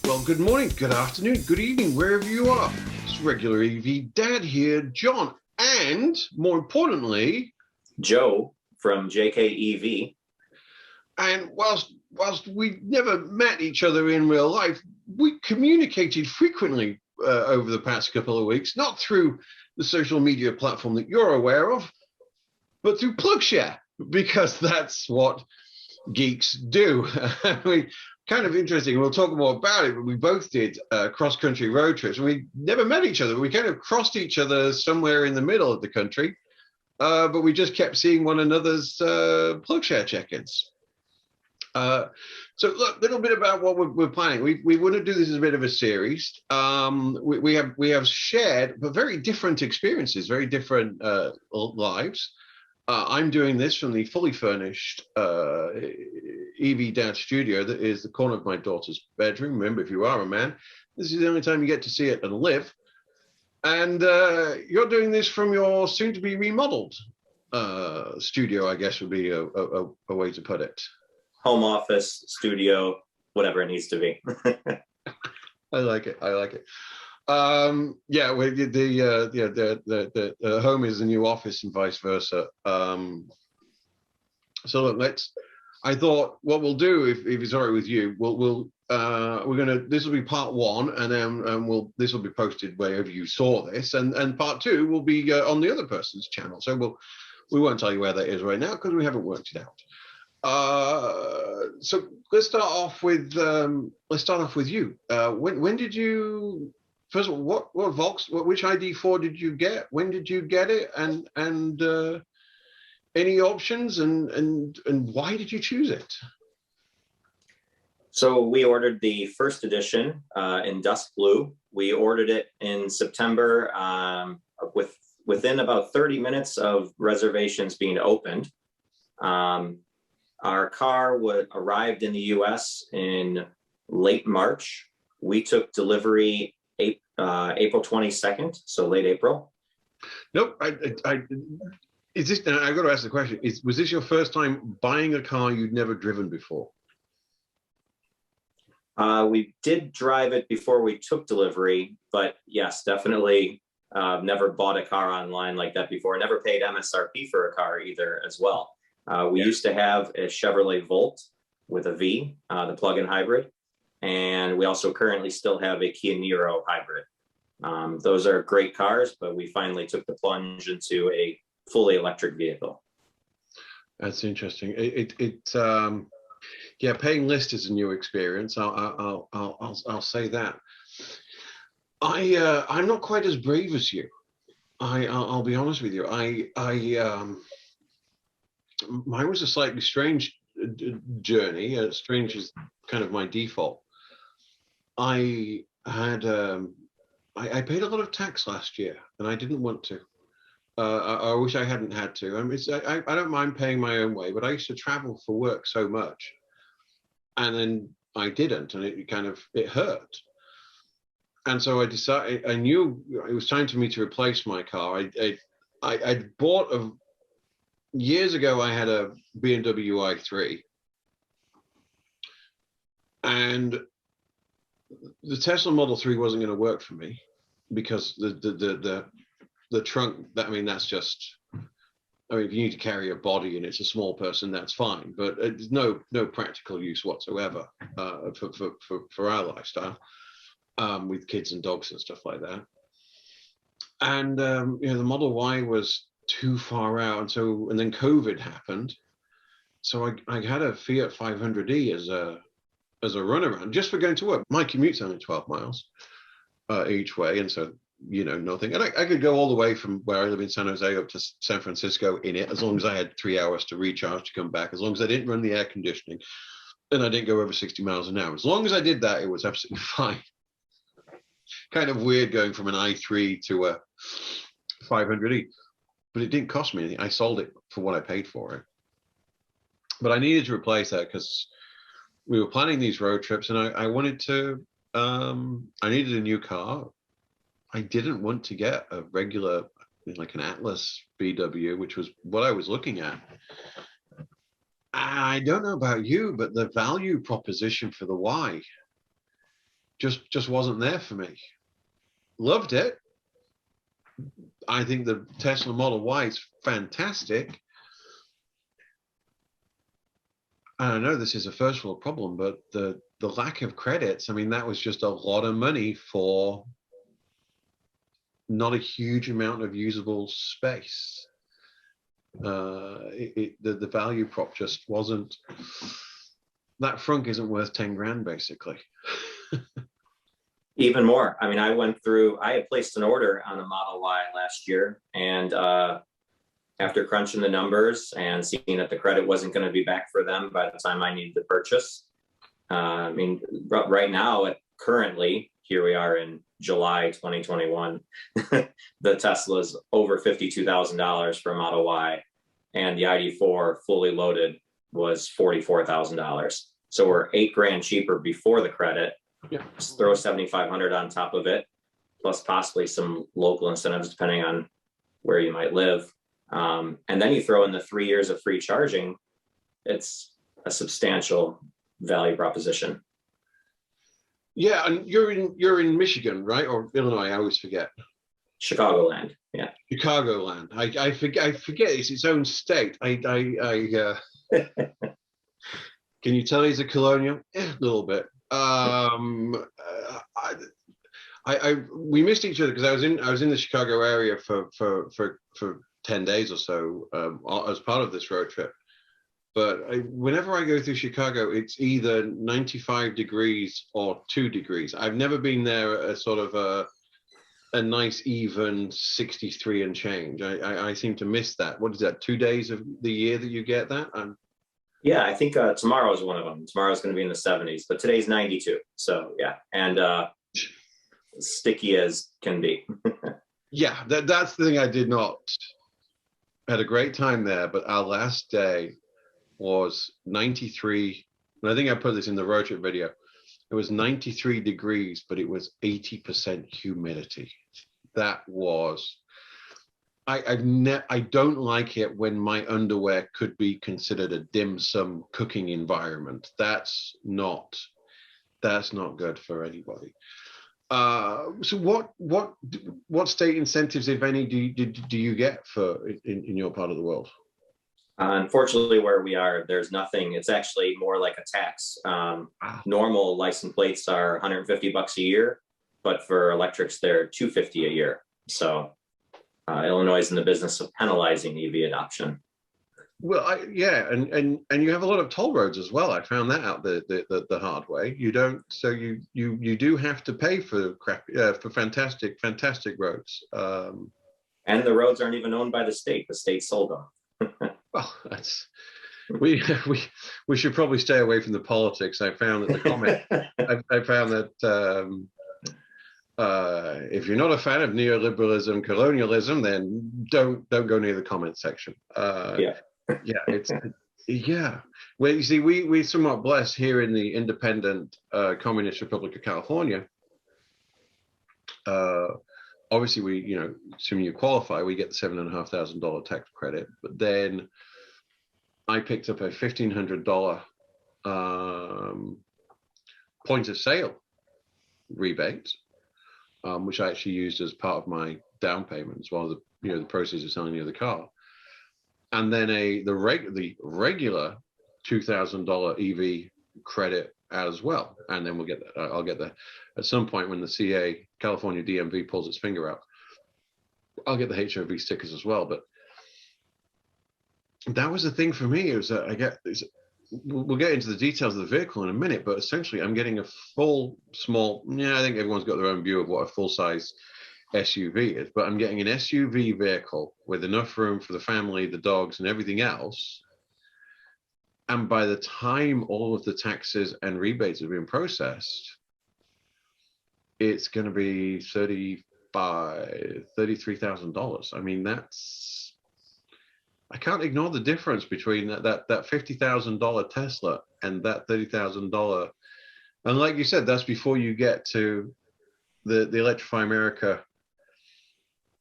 Well, good morning, good afternoon, good evening, wherever you are. It's regular EV Dad here, John, and more importantly, Joe from JKEV. And whilst we never met each other in real life, we communicated frequently over the past couple of weeks, not through the social media platform that you're aware of, but through PlugShare, because that's what geeks do. We kind of interesting. We'll talk more about it, but we both did cross-country road trips. We never met each other. We kind of crossed each other somewhere in the middle of the country, but we just kept seeing one another's PlugShare check-ins. So look, a little bit about what we're planning. We want to do this as a bit of a series. We have shared, but very different experiences, very different lives. I'm doing this from the fully furnished EV Dad studio that is the corner of my daughter's bedroom. Remember, if you are a man, this is the only time you get to see it and live. And you're doing this from your soon-to-be remodeled studio, I guess would be a way to put it. Home office, studio, whatever it needs to be. I like it. I like it. Yeah, the home is the new office and vice versa. So look, I thought what we'll do, if it's all right with you, this will be part one, and then this will be posted wherever you saw this, and part two will be on the other person's channel. So we won't tell you where that is right now because we haven't worked it out. So let's start off with you. When did you? First of all, which ID4 did you get? When did you get it? And any options and why did you choose it? So we ordered the first edition in dust blue. We ordered it in September within about 30 minutes of reservations being opened. Our car arrived in the U.S. in late March. We took delivery April 22nd, so late April. Nope. Is this? I got to ask the question: was this your first time buying a car you'd never driven before? We did drive it before we took delivery, but yes, definitely never bought a car online like that before. Never paid MSRP for a car either, as well. We used to have a Chevrolet Volt with a V, the plug-in hybrid. And we also currently still have a Kia Niro hybrid. Those are great cars, but we finally took the plunge into a fully electric vehicle. That's interesting. Yeah, paying list is a new experience. I'll say that. I'm not quite as brave as you. I'll be honest with you. Mine was a slightly strange journey. Strange is kind of my default. I paid a lot of tax last year, and I didn't want to. I wish I hadn't had to. I mean, I don't mind paying my own way, but I used to travel for work so much, and then I didn't, and it hurt. And so I decided. I knew it was time for me to replace my car. I bought years ago. I had a BMW ID4, and the Tesla Model 3 wasn't going to work for me because the trunk, that's just, if you need to carry a body and it's a small person, that's fine, but there's no practical use whatsoever for our lifestyle with kids and dogs and stuff like that. And the Model Y was too far out, and then COVID happened, so I had a Fiat 500e as a runaround just for going to work. My commute's only 12 miles each way, and so nothing. And I could go all the way from where I live in San Jose up to San Francisco in it, as long as I had 3 hours to recharge to come back, as long as I didn't run the air conditioning and I didn't go over 60 miles an hour. As long as I did that, it was absolutely fine. Kind of weird going from an i3 to a 500e, but it didn't cost me anything. I sold it for what I paid for it. But I needed to replace that because we were planning these road trips, and I wanted to, I needed a new car. I didn't want to get a regular, like an Atlas VW, which was what I was looking at. I don't know about you, but the value proposition for the Y just wasn't there for me. Loved it. I think the Tesla Model Y is fantastic. I know this is a first world problem, but the lack of credits, I mean, that was just a lot of money for not a huge amount of usable space. The value prop just wasn't, that frunk isn't worth 10 grand basically. Even more. I mean, I had placed an order on a Model Y last year, and after crunching the numbers and seeing that the credit wasn't going to be back for them by the time I needed to purchase, I mean, right now, currently, here we are in July 2021, the Tesla's over $52,000 for a Model Y, and the ID4 fully loaded was $44,000. So we're $8,000 cheaper before the credit. Yeah. Just throw $7,500 on top of it, plus possibly some local incentives depending on where you might live. And then you throw in the 3 years of free charging. It's a substantial value proposition. Yeah, and you're in Michigan, right? Or Illinois? I always forget. Chicagoland, yeah. Chicagoland. I forget it's its own state. Can you tell he's a colonial? Yeah, a little bit. We missed each other because I was in the Chicago area for 10 days or so as part of this road trip. But whenever I go through Chicago, it's either 95 degrees or 2 degrees. I've never been there at a sort of a nice even 63 and change. I seem to miss that. What is that? 2 days of the year that you get that? Yeah, I think tomorrow is one of them. Tomorrow's going to be in the 70s, but today's 92. So yeah, and sticky as can be. Yeah, that's the thing I did not. Had a great time there, but our last day was 93. And I think I put this in the road trip video. It was 93 degrees, but it was 80% humidity. That was. I don't like it when my underwear could be considered a dim sum cooking environment. That's not good for anybody. So what state incentives, if any, do you get for in your part of the world? Unfortunately, where we are, there's nothing. It's actually more like a tax. Normal license plates are $150 a year, but for electrics, they're $250 a year. So Illinois is in the business of penalizing EV adoption. Well, yeah, and you have a lot of toll roads as well. I found that out the hard way. You don't, so you do have to pay for for fantastic roads. And the roads aren't even owned by the state. The state sold them. Well, that's we should probably stay away from the politics. I found that the comment. I found that if you're not a fan of neoliberalism, colonialism, then don't go near the comment section. Yeah. Well, you see, we're somewhat blessed here in the independent Communist Republic of California. Obviously, we, assuming you qualify, we get the $7,500 tax credit. But then I picked up a $1,500 point of sale rebate, which I actually used as part of my down payment as well as the proceeds of selling the car. And then the regular $2,000 EV credit as well, and then we'll get I'll get that at some point when the California DMV pulls its finger out. I'll get the HOV stickers as well. But that was the thing for me. It was we'll get into the details of the vehicle in a minute, but essentially I'm getting a full small. Yeah, I think everyone's got their own view of what a full size SUV is, but I'm getting an SUV vehicle with enough room for the family, the dogs, and everything else. And by the time all of the taxes and rebates have been processed, it's going to be $33,000. I mean, I can't ignore the difference between that $50,000 Tesla and that $30,000. And like you said, that's before you get to the Electrify America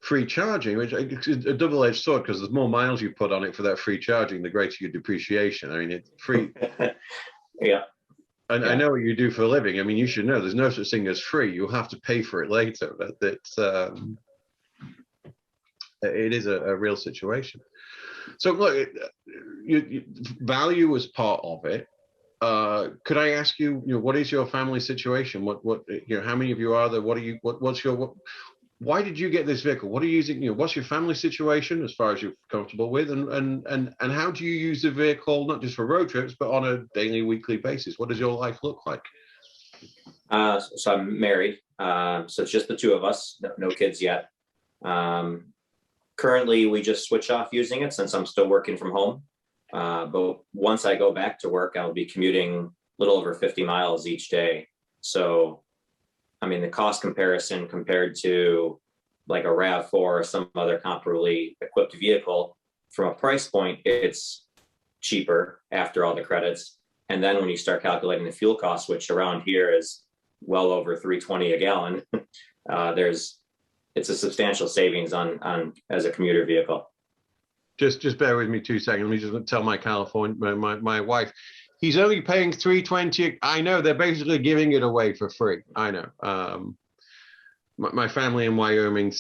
free charging, which is a double-edged sword because the more miles you put on it for that free charging, the greater your depreciation. I mean, it's free. Yeah. And Yeah. I know what you do for a living. I mean, you should know there's no such thing as free. You'll have to pay for it later. It is a real situation. So look, value was part of it. Could I ask you, what is your family situation? How many of you are there? Why did you get this vehicle? What are you using? What's your family situation as far as you're comfortable with, and how do you use the vehicle, not just for road trips, but on a daily, weekly basis? What does your life look like? So I'm married. So it's just the two of us, no kids yet. Currently, we just switch off using it since I'm still working from home. But once I go back to work, I'll be commuting a little over 50 miles each day. So, I mean, the cost comparison compared to like a RAV4 or some other comparably equipped vehicle, from a price point, it's cheaper after all the credits. And then when you start calculating the fuel cost, which around here is well over $3.20 a gallon, it's a substantial savings on as a commuter vehicle. Just bear with me 2 seconds. Let me just tell my wife, he's only paying $3.20. I know, they're basically giving it away for free. I know. My family in Wyoming,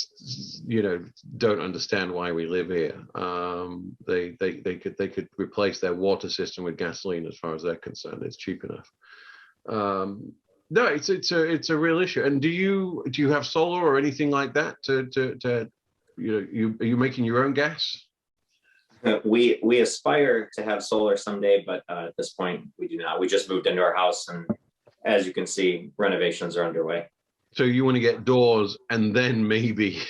don't understand why we live here. They could replace their water system with gasoline as far as they're concerned. It's cheap enough. No, it's a real issue. And do you have solar or anything like that? Are you making your own gas? We aspire to have solar someday, but at this point we do not. We just moved into our house, and as you can see, renovations are underway. So you want to get doors, and then maybe.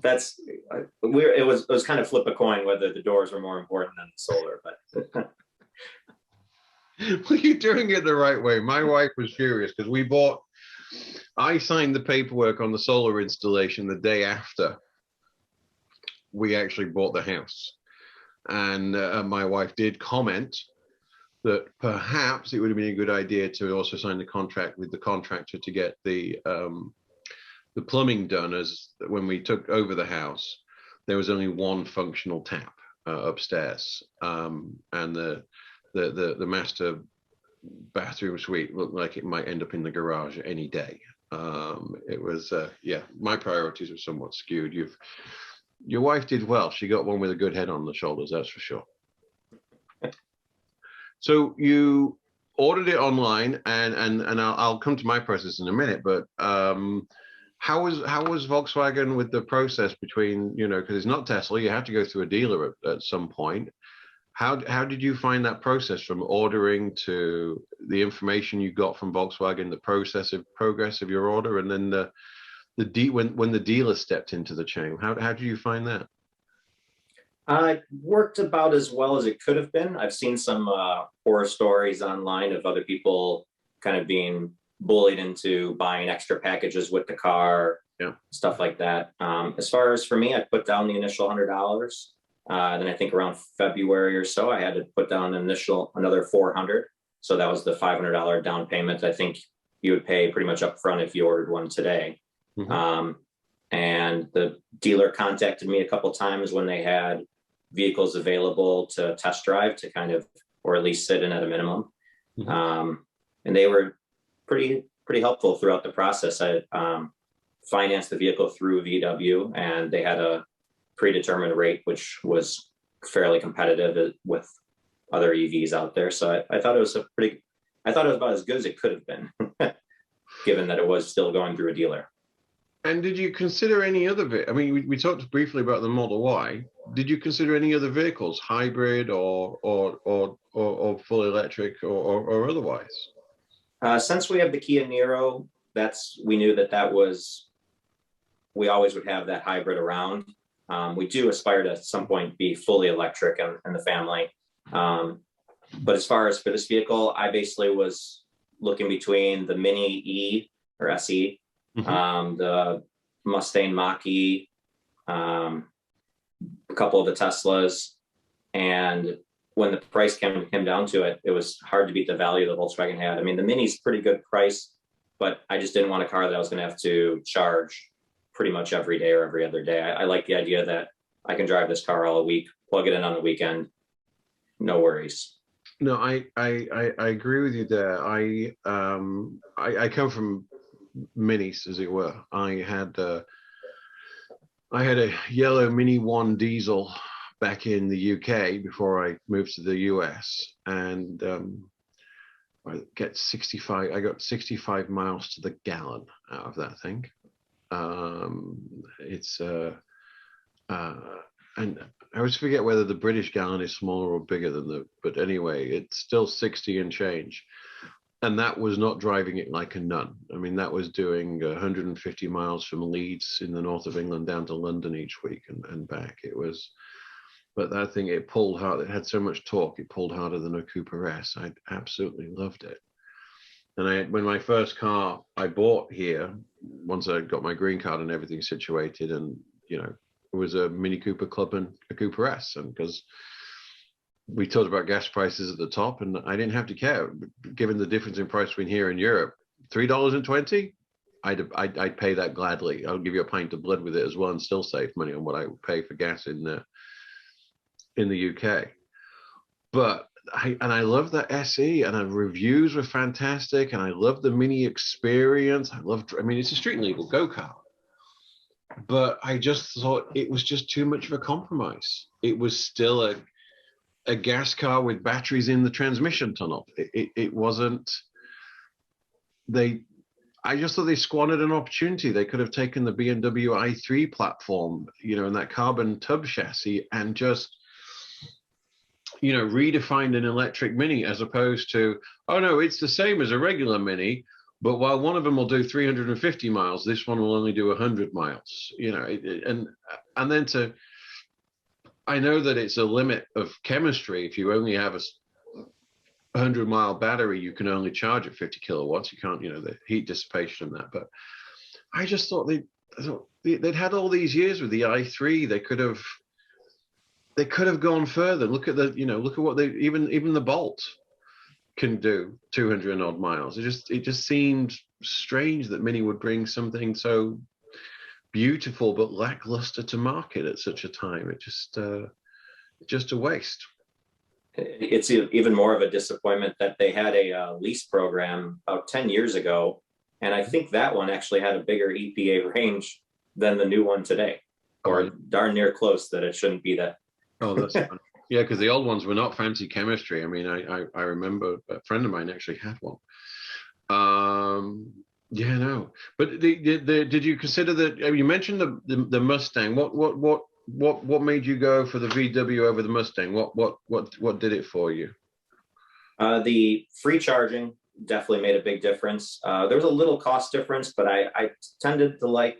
It was kind of flip a coin whether the doors were more important than the solar, but. Well, you're doing it the right way. My wife was furious because I signed the paperwork on the solar installation the day after we actually bought the house. And my wife did comment that perhaps it would have been a good idea to also sign the contract with the contractor to get the plumbing done, as when we took over the house, there was only one functional tap upstairs. And the master bathroom suite looked like it might end up in the garage any day. It was, my priorities were somewhat skewed. Your wife did well. She got one with a good head on the shoulders, that's for sure. So you ordered it online, and I'll come to my process in a minute, but how was Volkswagen with the process between, because it's not Tesla, you have to go through a dealer at some point. How did you find that process from ordering to the information you got from Volkswagen, the progress of your order, and then when the dealer stepped into the chain? How did you find that? It worked about as well as it could have been. I've seen some horror stories online of other people kind of being bullied into buying extra packages with the car, stuff like that. As far as for me, I put down the initial $100. Then I think around February or so, I had to put down another $400. So that was the $500 down payment. I think you would pay pretty much up front if you ordered one today. Mm-hmm. And the dealer contacted me a couple times when they had vehicles available to test drive, to kind of, or at least sit in at a minimum. Mm-hmm. And they were pretty helpful throughout the process. I financed the vehicle through VW, and they had a predetermined rate, which was fairly competitive with other EVs out there. So I thought it was about as good as it could have been, given that it was still going through a dealer. And did you consider any other I mean, we talked briefly about the Model Y. Did you consider any other vehicles, hybrid or full electric or otherwise? Since we have the Kia Niro, we knew we always would have that hybrid around. We do aspire to at some point be fully electric in the family. But as far as for this vehicle, I basically was looking between the Mini E or SE, mm-hmm. The Mustang Mach-E, a couple of the Teslas. And when the price came down to it, it was hard to beat the value the Volkswagen had. I mean, the Mini's pretty good price, but I just didn't want a car that I was going to have to charge pretty much every day or every other day. I like the idea that I can drive this car all week, plug it in on the weekend, no worries. No, I agree with you there. I come from minis, as it were. I had a yellow Mini One diesel back in the UK before I moved to the US, and I got 65 miles to the gallon out of that thing. It's and I always forget whether the British gallon is smaller or bigger than but anyway, it's still 60 and change. And that was not driving it like a nun. I mean, that was doing 150 miles from Leeds in the north of England down to London each week and back. It was, but that thing, it pulled hard. It had so much torque. It pulled harder than a Cooper S. I absolutely loved it. And when my first car I bought here, once I got my green card and everything situated, and it was a Mini Cooper Club and a Cooper S, and because we talked about gas prices at the top, and I didn't have to care. Given the difference in price between here and Europe, $3.20, I'd pay that gladly. I'll give you a pint of blood with it as well, and still save money on what I would pay for gas in the UK. But I love the SE, and the reviews were fantastic, and I love the Mini experience. I mean, it's a street legal go-kart, but I just thought it was just too much of a compromise. It was still a gas car with batteries in the transmission tunnel. It wasn't. I just thought they squandered an opportunity. They could have taken the BMW i3 platform, and that carbon tub chassis, and just redefined an electric Mini, as opposed to, oh no, it's the same as a regular Mini, but while one of them will do 350 miles, this one will only do 100 miles. And then I know that it's a limit of chemistry. If you only have a 100-mile battery, you can only charge at 50 kilowatts. You can't, the heat dissipation and that. But I just thought they'd had all these years with the i3. They could have gone further. Look at what even the Bolt can do, 200 and odd miles. It just seemed strange that Mini would bring something so beautiful but lackluster to market at such a time. It just a waste. It's even more of a disappointment that they had a lease program about 10 years ago, and I think that one actually had a bigger EPA range than the new one today, or darn near close, that it shouldn't be that. Oh, that's funny. Yeah, because the old ones were not fancy chemistry. I mean, I remember a friend of mine actually had one. Yeah, no. But did you consider that? You mentioned the Mustang. What made you go for the VW over the Mustang? What did it for you? The free charging definitely made a big difference. There was a little cost difference, but I tended to like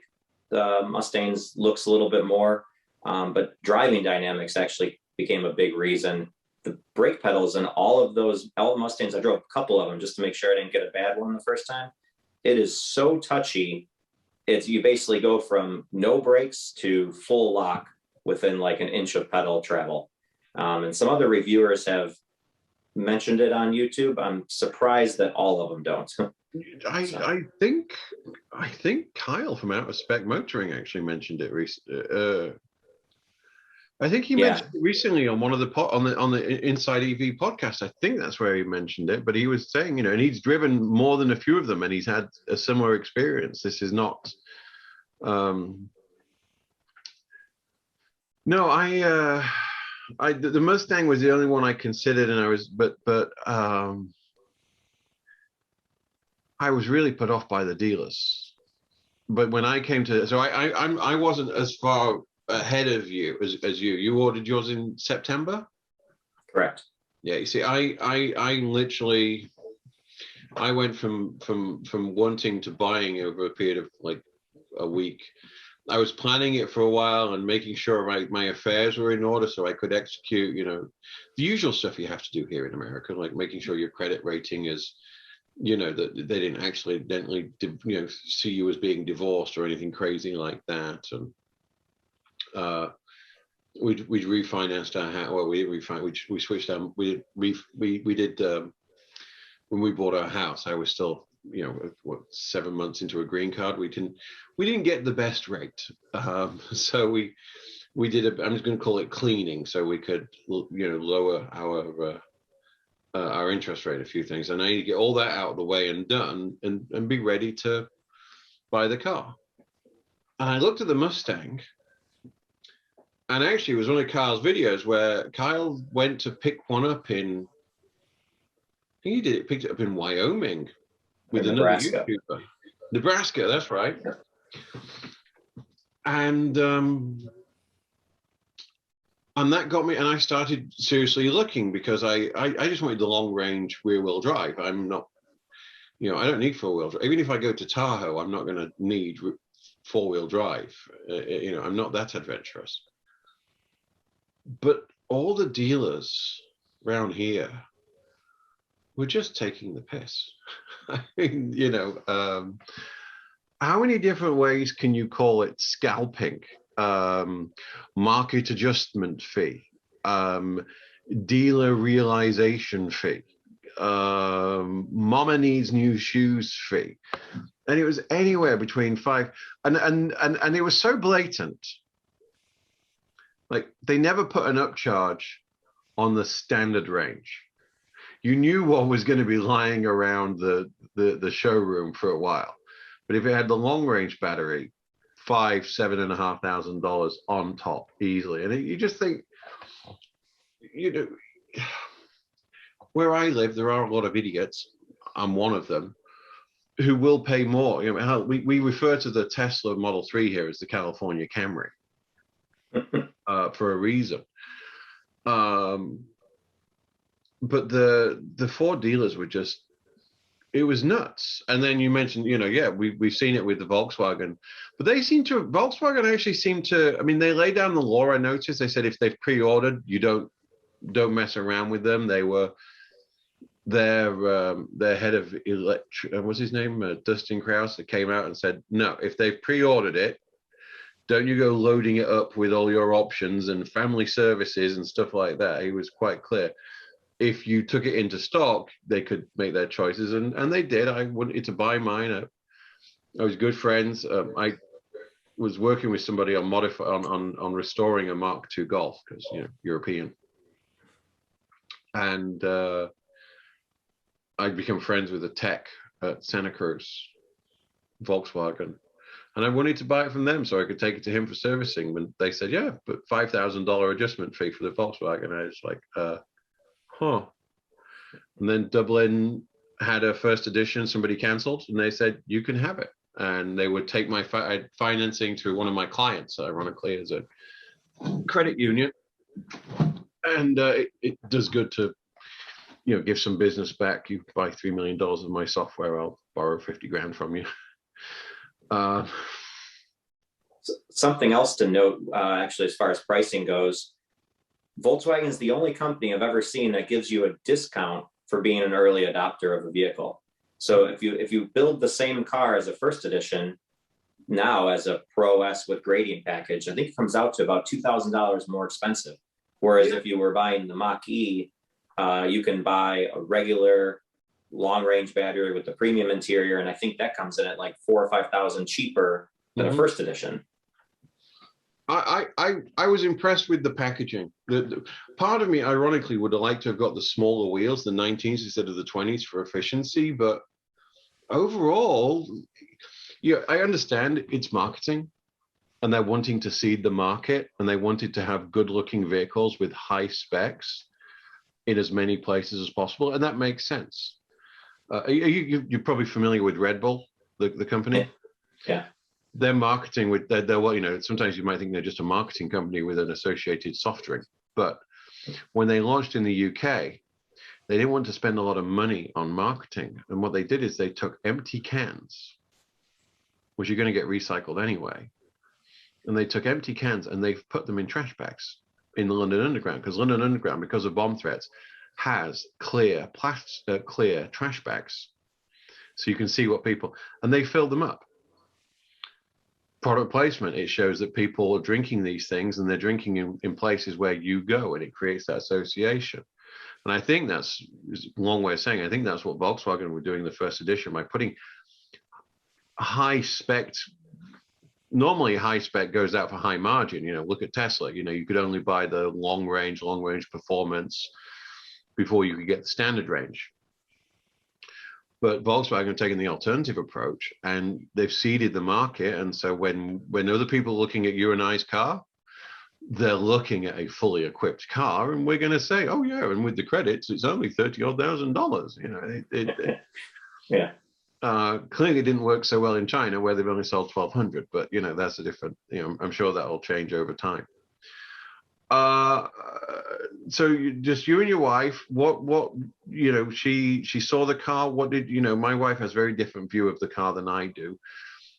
the Mustang's looks a little bit more. But driving dynamics actually became a big reason. The brake pedals and all Mustangs, I drove a couple of them just to make sure I didn't get a bad one the first time. It is so touchy. You basically go from no brakes to full lock within like an inch of pedal travel. And some other reviewers have mentioned it on YouTube. I'm surprised that all of them don't. I think Kyle from Out of Spec Motoring actually mentioned it recently. I think he mentioned it recently on one of on the Inside EV podcast. I think that's where he mentioned it. But he was saying, and he's driven more than a few of them, and he's had a similar experience. This is not. No, the Mustang was the only one I considered, and I was really put off by the dealers. But when I came to, so I wasn't as far ahead of you as you ordered yours in September. Correct. Yeah, you see, I literally went from wanting to buying over a period of like a week. I was planning it for a while and making sure my affairs were in order so I could execute, the usual stuff you have to do here in America, like making sure your credit rating is, that they didn't accidentally, see you as being divorced or anything crazy like that. And we refinanced our house. Well, we switched our, we did, when we bought our house, I was still, 7 months into a green card. We didn't get the best rate. So we did I'm just going to call it cleaning, so we could, lower our interest rate, a few things, and I need to get all that out of the way and done, and be ready to buy the car. And I looked at the Mustang, and actually it was one of Kyle's videos where Kyle went to pick one up in, I think he did it, picked it up in Wyoming with In another Nebraska. YouTuber. Nebraska, that's right. Yeah. And that got me, and I started seriously looking, because I just wanted the long range rear wheel drive. I'm not, I don't need 4-wheel drive. Even if I go to Tahoe, I'm not going to need 4-wheel drive. I'm not that adventurous. But all the dealers around here were just taking the piss. I mean, how many different ways can you call it scalping? Market adjustment fee, dealer realization fee, mama needs new shoes fee. And it was anywhere between 5, and it was so blatant. Like, they never put an upcharge on the standard range. You knew what was going to be lying around the showroom for a while. But if it had the long range battery, $7,500 on top easily. And you just think, where I live, there are a lot of idiots. I'm one of them, who will pay more. We refer to the Tesla Model 3 here as the California Camry for a reason. But the Ford dealers were just, it was nuts. And then you mentioned, we've seen it with the Volkswagen, but Volkswagen actually seemed to, they laid down the law. I noticed they said if they've pre-ordered, you don't mess around with them. They were their head of what's his name, Dustin Krause, that came out and said, no, if they've pre-ordered it, don't you go loading it up with all your options and family services and stuff like that. He was quite clear. If you took it into stock, they could make their choices, and they did. I wanted to buy mine. I was good friends. I was working with somebody on restoring a Mark II Golf, because European, and I became friends with a tech at Santa Cruz, Volkswagen, and I wanted to buy it from them so I could take it to him for servicing. When they said, yeah, but $5,000 adjustment fee for the Volkswagen, I was like, huh. And then Dublin had a first edition, somebody canceled, and they said, you can have it. And they would take my financing to one of my clients, ironically, as a credit union. And it does good to, give some business back. You buy $3 million of my software, I'll borrow 50 grand from you. Something else to note, actually, as far as pricing goes, Volkswagen is the only company I've ever seen that gives you a discount for being an early adopter of a vehicle. So if you build the same car as a first edition now as a Pro S with gradient package, I think it comes out to about $2,000 more expensive. Whereas if you were buying the Mach-E, you can buy a regular long range battery with the premium interior, and I think that comes in at like $4,000 or $5,000 cheaper than a first edition. I was impressed with the packaging. The part of me, ironically, would have liked to have got the smaller wheels, the 19s instead of the 20s for efficiency. But overall, I understand it's marketing, and they're wanting to seed the market, and they wanted to have good-looking vehicles with high specs in as many places as possible, and that makes sense. You're probably familiar with Red Bull, the company. Yeah. Their marketing with their sometimes you might think they're just a marketing company with an associated soft drink, but when they launched in the UK, they didn't want to spend a lot of money on marketing, and what they did is they took empty cans, which are going to get recycled anyway, and they took empty cans and they put them in trash bags in the London Underground, because London Underground, because of bomb threats, has clear trash bags, so you can see what people, and they filled them up. Product placement, it shows that people are drinking these things, and they're drinking in places where you go, and it creates that association. And I think that's a long way of saying, I think that's what Volkswagen were doing in the first edition by putting high spec. Normally high spec goes out for high margin. Look at Tesla. You could only buy the long range performance, before you could get the standard range. But Volkswagen have taken the alternative approach, and they've seeded the market. And so when other people are looking at you and I's car, they're looking at a fully equipped car, and we're going to say, oh yeah, and with the credits, it's only $30,000. You know, Yeah. Clearly it didn't work so well in China, where they've only sold 1,200. But you know, that's a different. You know, I'm sure that will change over time. So just you and your wife, what you know, she saw the car. What did you know? My wife has a very different view of the car than I do.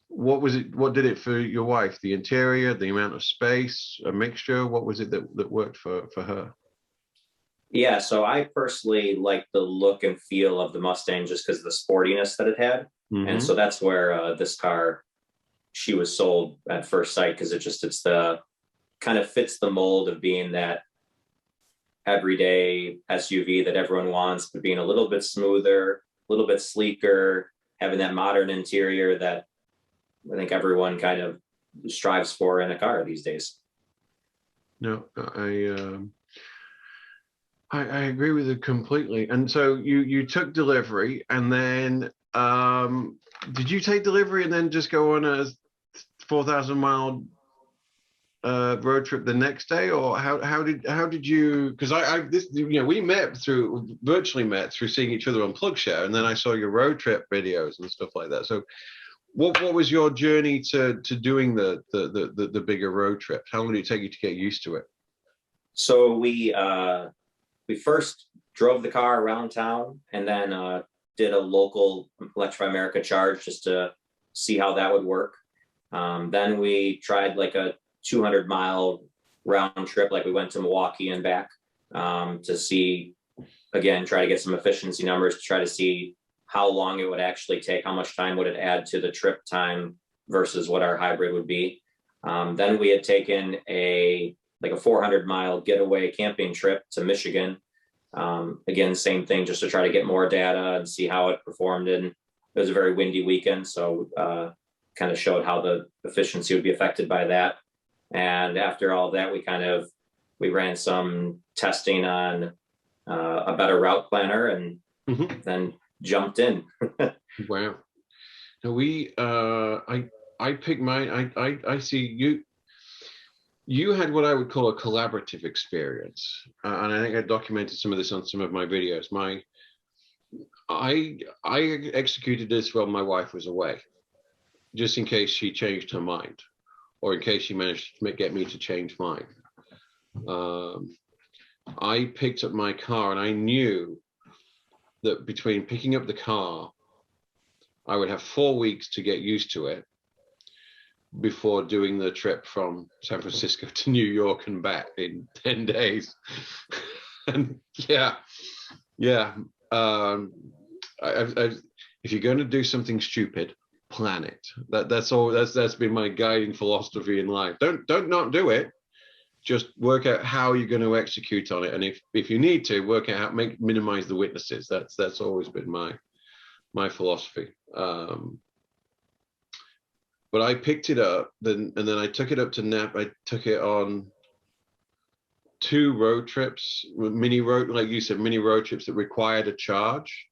What was it? What did it for your wife? The interior, the amount of space, a mixture. What was it that worked for her? Yeah, so I personally like the look and feel of the Mustang just because of the sportiness that it had. And so that's where this car, she was sold at first sight, because it's the kind of fits the mold of being that everyday SUV that everyone wants, but being a little bit smoother, a little bit sleeker, having that modern interior that I think everyone kind of strives for in a car these days. No, I agree with it completely. And so you took delivery, and then did you take delivery and then just go on a 4,000-mile road trip the next day, or how did you? Because we virtually met through seeing each other on PlugShare, and then I saw your road trip videos and stuff like that. So what was your journey to doing the bigger road trip? How long did it take you to get used to it? So we first drove the car around town, and then did a local Electrify America charge just to see how that would work. Then we tried like a 200-mile round trip, like we went to Milwaukee and back, to see, again, try to get some efficiency numbers to try to see how long it would actually take, how much time would it add to the trip time versus what our hybrid would be. Then we had taken a 400-mile getaway camping trip to Michigan. Again, same thing, just to try to get more data and see how it performed. And it was a very windy weekend, so kind of showed how the efficiency would be affected by that. And after all that, we ran some testing on a better route planner, and then jumped in. Wow. Now I picked mine. I see you had what I would call a collaborative experience, and I think I documented some of this on some of my videos. I executed this while my wife was away, just in case she changed her mind, or in case she managed to get me to change mine. I picked up my car, and I knew that between picking up the car, I would have 4 weeks to get used to it before doing the trip from San Francisco to New York and back in 10 days. And yeah. If you're going to do something stupid, plan it. That's been my guiding philosophy in life. Don't not do it. Just work out how you're going to execute on it, and if you need to, work out how minimize the witnesses. That's always been my philosophy. But I picked it up, and then I took it up to Napa. I took it on 2 road trips, mini road trips that required a charge.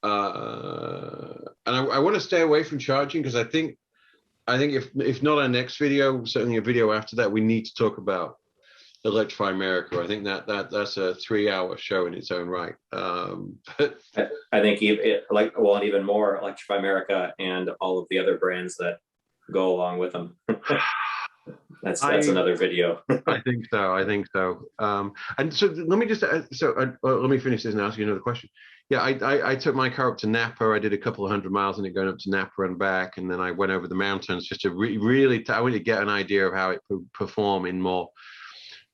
And I want to stay away from charging, because I think if not our next video, certainly a video after that, we need to talk about Electrify America. I think that's a 3-hour show in its own right. But I think even more Electrify America and all of the other brands that go along with them. That's another video. I think so. And so let me just let me finish this and ask you another question. Yeah, I took my car up to Napa. I did a couple of 100 miles in it going up to Napa and back, and then I went over the mountains just to really I wanted to get an idea of how it would perform in more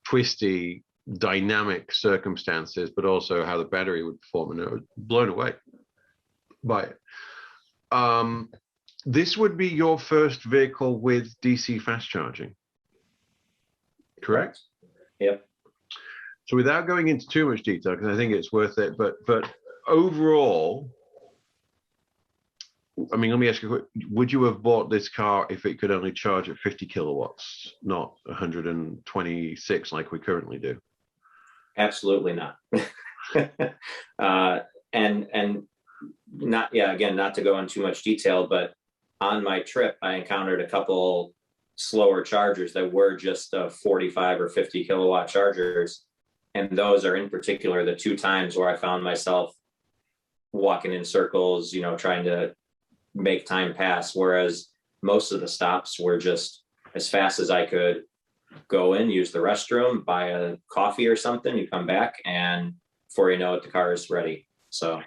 twisty, dynamic circumstances, but also how the battery would perform, and I was blown away by it. This would be your first vehicle with DC fast charging, correct? Yep. So without going into too much detail, because I think it's worth it, but overall, I mean, let me ask you, would you have bought this car if it could only charge at 50 kilowatts, not 126 like we currently do? Absolutely not. And not, yeah, again, not to go into too much detail, but on my trip, I encountered a couple slower chargers that were just 45 or 50 kilowatt chargers. And those are in particular the 2 times where I found myself walking in circles, trying to make time pass. Whereas most of the stops were just as fast as I could go in, use the restroom, buy a coffee or something, you come back, and before you know it, the car is ready. So,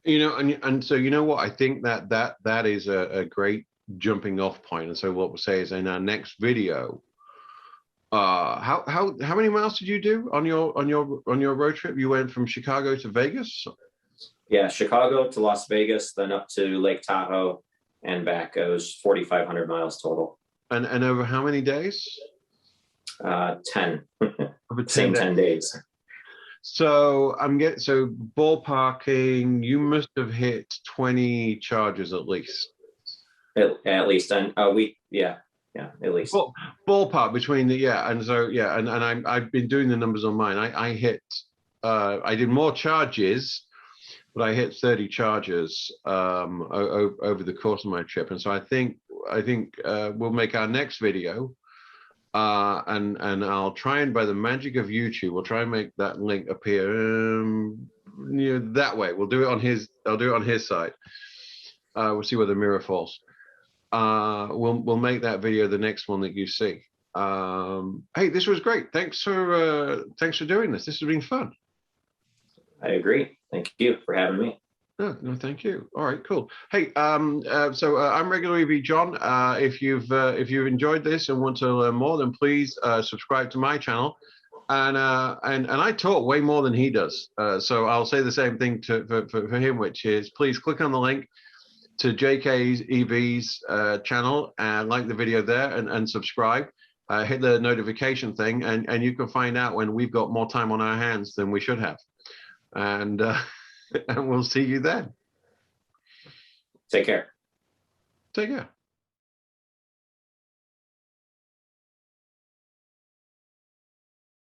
and so, what, I think that is a great jumping off point. And so what we'll say is in our next video, how many miles did you do on your road trip? You went from Chicago to Vegas? Yeah, Chicago to Las Vegas, then up to Lake Tahoe and back. It was 4,500 miles total. And over how many days? 10. Over 10 Same 10 days. So ballparking, you must have hit 20 charges at least. At least, and a week, yeah, at least. Ballpark between and I've been doing the numbers on mine. I hit, I did more charges, but I hit 30 charges over the course of my trip. And so I think we'll make our next video, and I'll try, and by the magic of YouTube, we'll try and make that link appear that way. I'll do it on his side. We'll see where the mirror falls. We'll make that video the next one that you see. Hey, this was great. Thanks for doing this. This has been fun. I agree. Thank you for having me. No, thank you. All right, cool. Hey, so I'm regular EV John. If you've enjoyed this and want to learn more, then please subscribe to my channel. And I talk way more than he does. So I'll say the same thing for him, which is please click on the link to JK's EV's channel and like the video there and subscribe. Hit the notification thing, and you can find out when we've got more time on our hands than we should have. And and we'll see you then. Take care. Take care.